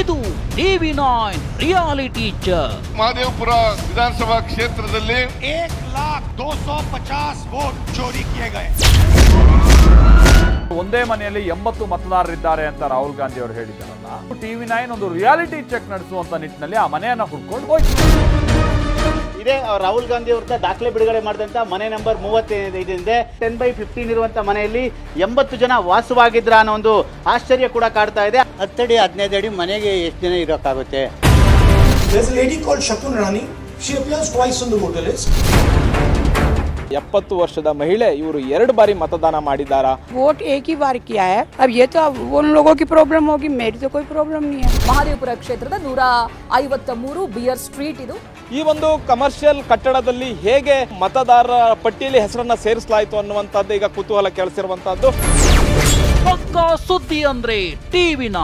ಇದು TV9 reality check. Mahadevapura ವಿಧಾನಸಭಾ ಕ್ಷೇತ್ರದಲ್ಲಿ 1,250 वोट चोरी किए गए. ಒಂದೇ ಮನೆಯಲ್ಲಿ 80 ಮತದಾರರಿದ್ದಾರೆ ಅಂತ ರಾಹುಲ್ ಗಾಂಧಿ ಅವರು ಹೇಳಿದ್ದಾರಲ್ಲ. TV9 ಒಂದು ರಿಯಾಲಿಟಿ ಚೆಕ್ ನಡೆಸುವಂತ ನಿಟ್ಟಿನಲ್ಲಿ ಆ ಮನೆಯನ್ನ ಹುಡ್ಕೊಂಡು ಹೋಯ್ತು. ಇದೇ ರಾಹುಲ್ ಗಾಂಧಿ ಅವ್ರ ದಾಖಲೆ ಬಿಡುಗಡೆ ಮಾಡಿದಂತ ಮನೆ ನಂಬರ್ 35 10/15 ಇರುವಂತ ಮನೆಯಲ್ಲಿ 80 ಜನ ವಾಸವಾಗಿದ್ರ ಅನ್ನೋ ಒಂದು ಆಶ್ಚರ್ಯ ಕೂಡ ಕಾಡ್ತಾ ಇದೆ. 10 ಅಡಿ 15 ಅಡಿ ಮನೆಗೆ ಎಷ್ಟು ಜನ ಇರೋಕ್ಕಾಗುತ್ತೆ? There's a lady called Shakun Rani. She appears twice on the voter list. 70 ವರ್ಷದ ಮಹಿಳೆ ಇವರು 2 ಬಾರಿ मतदान ಮಾಡಿದಾರಾ? वोट एक ही बार किया है. अब ये तो उन लोगों की प्रॉब्लम होगी, मेरी तो कोई प्रॉब्लम नहीं है. ಮಹದೇವಪುರ ಕ್ಷೇತ್ರದ 153 ಬಿಯರ್ ಸ್ಟ್ರೀಟ್ ಇದು. ಈ ಒಂದು ಕಮರ್ಷಿಯಲ್ ಕಟ್ಟಡದಲ್ಲಿ ಹೇಗೆ ಮತದಾರರ ಪಟ್ಟಿಯಲ್ಲಿ ಹೆಸರನ್ನ ಸೇರಿಸಲಾಯಿತು ಅನ್ನುವಂಥದ್ದು ಈಗ ಕುತೂಹಲ ಕೆಳಿಸಿರುವಂತದ್ದು. ಪಕ್ಕಾ ಸುದ್ದಿ ಅಂದ್ರೆ TV9.